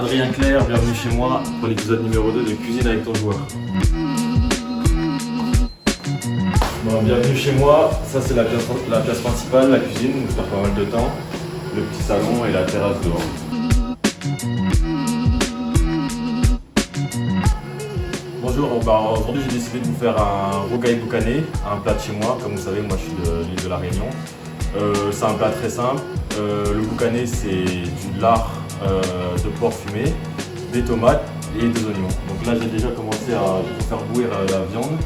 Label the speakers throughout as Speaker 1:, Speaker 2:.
Speaker 1: Adrien Claire, bienvenue chez moi pour l'épisode numéro 2 de Cuisine avec ton joueur. Bon, bienvenue chez moi, ça c'est la pièce principale, la cuisine, où je perds pas mal de temps, le petit salon et la terrasse dehors. Bonjour, aujourd'hui j'ai décidé de vous faire un rogaille boucané, un plat de chez moi. Comme vous savez, moi je suis de l'île de la Réunion. C'est un plat très simple. Le boucané c'est du lard de porc fumé, des tomates et des oignons. Donc là j'ai déjà commencé à faire bouillir la viande.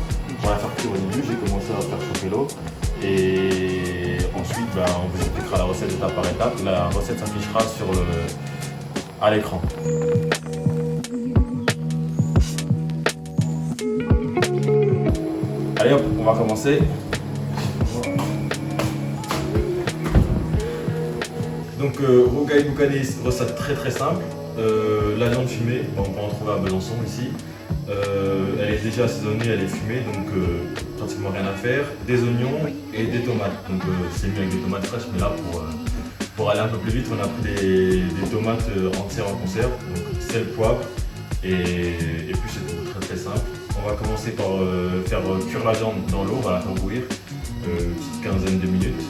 Speaker 1: Pour la faire cuire au début, j'ai commencé à faire chauffer l'eau. Et ensuite on vous expliquera la recette étape par étape. La recette s'affichera à l'écran. Allez hop, on va commencer. Donc rogaille boucané, recette très simple. La viande fumée, on peut en trouver à Besançon ici. Elle est déjà assaisonnée, elle est fumée, donc pratiquement rien à faire. Des oignons et des tomates. Donc c'est mieux avec des tomates fraîches, mais là pour aller un peu plus vite, on a pris des tomates entières en conserve. Donc sel, poivre et puis c'est tout, très simple. On va commencer par faire cuire la viande dans l'eau, on va la faire bouillir une petite quinzaine de minutes.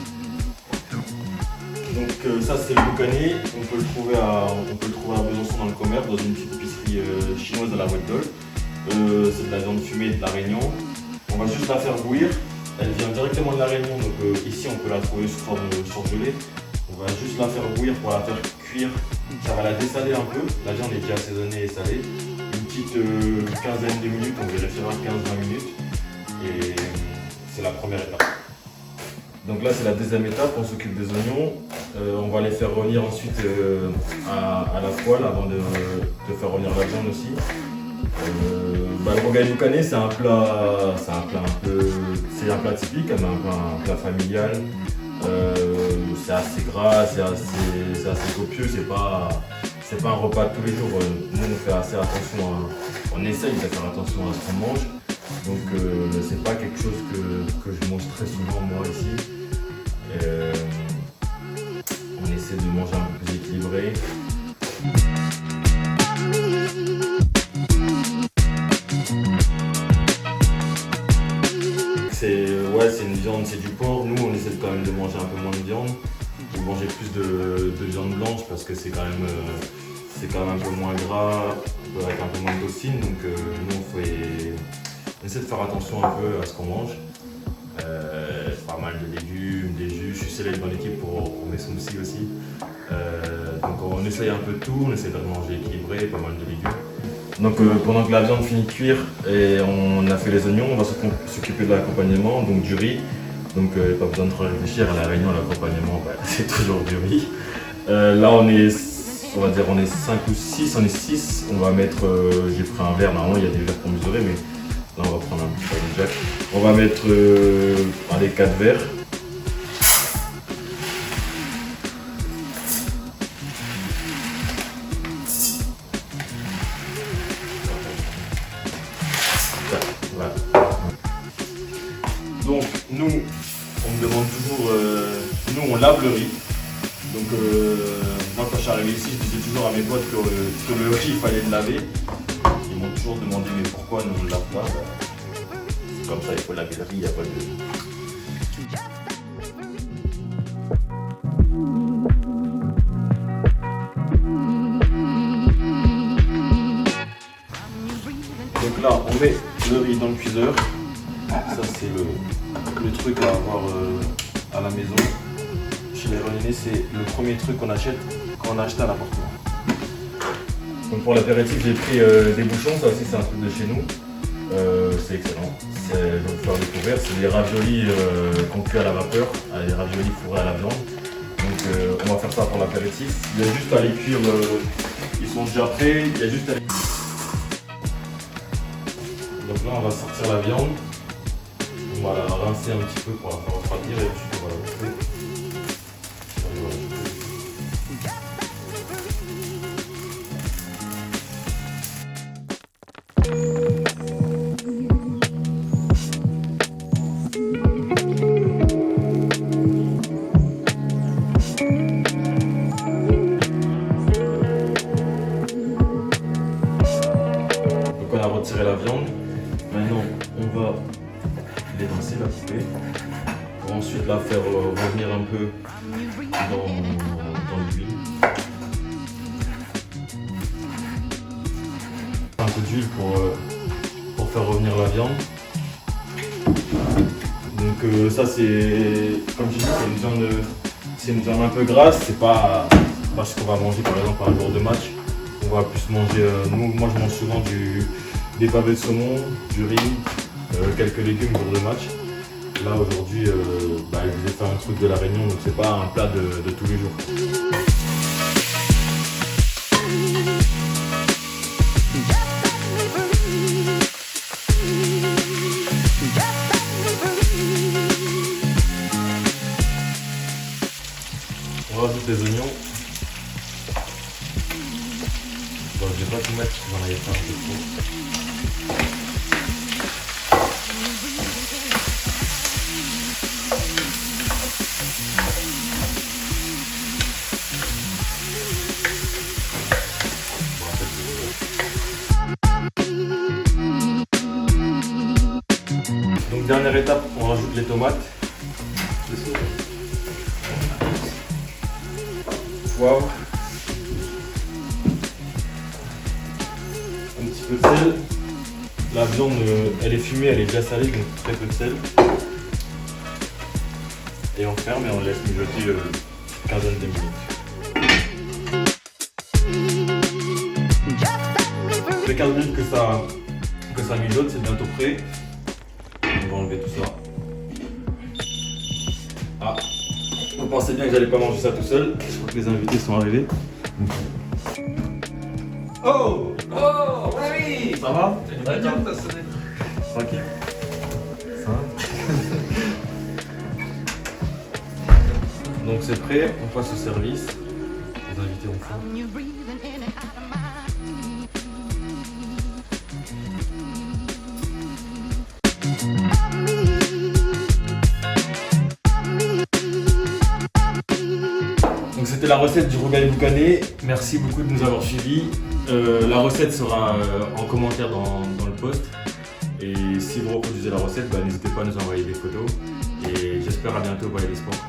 Speaker 1: Donc ça c'est le boucané, on peut le trouver à Besançon dans le commerce, dans une petite épicerie chinoise à la Boîte d'Ol. C'est de la viande fumée de la Réunion. On va juste la faire bouillir, elle vient directement de la Réunion, donc ici on peut la trouver sous forme surgelée. On va juste la faire bouillir pour la faire cuire, ça va la dessaler un peu, la viande est déjà assaisonnée et salée. Une petite quinzaine de minutes, on vérifiera 15-20 minutes et c'est la première étape. Donc là c'est la deuxième étape, on s'occupe des oignons, on va les faire revenir ensuite à la poêle avant de faire revenir la viande aussi. Le rogaille boucané c'est un plat typique, un plat familial. C'est assez gras, c'est assez copieux, c'est pas un repas de tous les jours. Nous on fait assez attention, on essaye de faire attention à ce qu'on mange. Donc c'est pas quelque chose que je mange très souvent moi ici. On essaie de manger un peu plus équilibré. C'est une viande, c'est du porc. Nous on essaie quand même de manger un peu moins de viande, de manger plus de viande blanche parce que c'est quand même un peu moins gras, avec un peu moins de toxines. Donc nous on essaie de faire attention un peu à ce qu'on mange. Pas mal de légumes, des jus. Je suis célèbre dans l'équipe pour mes smoothies aussi. Donc on essaye un peu de tout, on essaie de manger équilibré, pas mal de légumes. Donc pendant que la viande finit de cuire et on a fait les oignons, on va s'occuper de l'accompagnement, donc du riz. Donc pas besoin de trop réfléchir, à la Réunion l'accompagnement c'est toujours du riz. Là on est 5 ou 6, on est 6. On va mettre, j'ai pris un verre, normalement il y a des verres pour mesurer, mais là on va prendre un petit peu de jack. On va mettre 4 verres. Voilà. Donc nous, on me demande toujours, nous on lave le riz. Donc moi quand je suis arrivé ici, je disais toujours à mes potes que le riz il fallait le laver. Ils m'ont toujours demandé mais pourquoi nous on ne lave pas. C'est comme ça, il faut laver le riz, il n'y a pas de... Donc là, on met le riz dans le cuiseur. Ça, c'est le truc à avoir à la maison. Chez les Réunionnais, c'est le premier truc qu'on achète quand on a acheté à l'appartement. Donc pour l'apéritif, j'ai pris des bouchons. Ça aussi, c'est un truc de chez nous. C'est excellent. Je vais vous faire découvrir. C'est des raviolis qu'on cuit à la vapeur, des raviolis fourrés à la viande. Donc on va faire ça pour l'apéritif. Il y a juste à les cuire. Ils sont déjà prêts. Il y a juste à les... Donc là, on va sortir la viande. On va la rincer un petit peu pour la faire refroidir et ensuite on va la couper. Maintenant, on va l'étancer la poupée pour ensuite la faire revenir un peu dans l'huile. Un peu d'huile pour faire revenir la viande. Donc ça c'est, comme je dis, c'est une viande un peu grasse, c'est pas ce qu'on va manger par exemple un jour de match. On va plus manger, moi je mange souvent des pavés de saumon, du riz, quelques légumes jour de match. Là aujourd'hui, je vous ai fait un truc de la Réunion, donc c'est pas un plat de tous les jours. On rajoute les oignons. Bon, je vais pas tout mettre, j'en avais fait un peu trop. Donc dernière étape, on rajoute les tomates. Poivre. Un petit peu de sel. La viande, elle est fumée, elle est déjà salée, donc très peu de sel. Et on ferme et on laisse mijoter une quinzaine de minutes. Les 15 minutes que ça mijote, c'est bientôt prêt. On va enlever tout ça. Ah, vous pensez bien que j'allais pas manger ça tout seul. Je crois que les invités sont arrivés. Oh!
Speaker 2: Oh, oui!
Speaker 1: Ça va?
Speaker 2: D'accord, t'as sonné.
Speaker 1: Tranquille. Ça va? Donc c'est prêt, on passe au service. Les invités ont faim. Donc c'était la recette du rogaille boucané. Merci beaucoup de nous avoir suivis. La recette sera en commentaire dans le post. Et si vous reproduisez la recette, n'hésitez pas à nous envoyer des photos. Et j'espère à bientôt au Palais des Sports.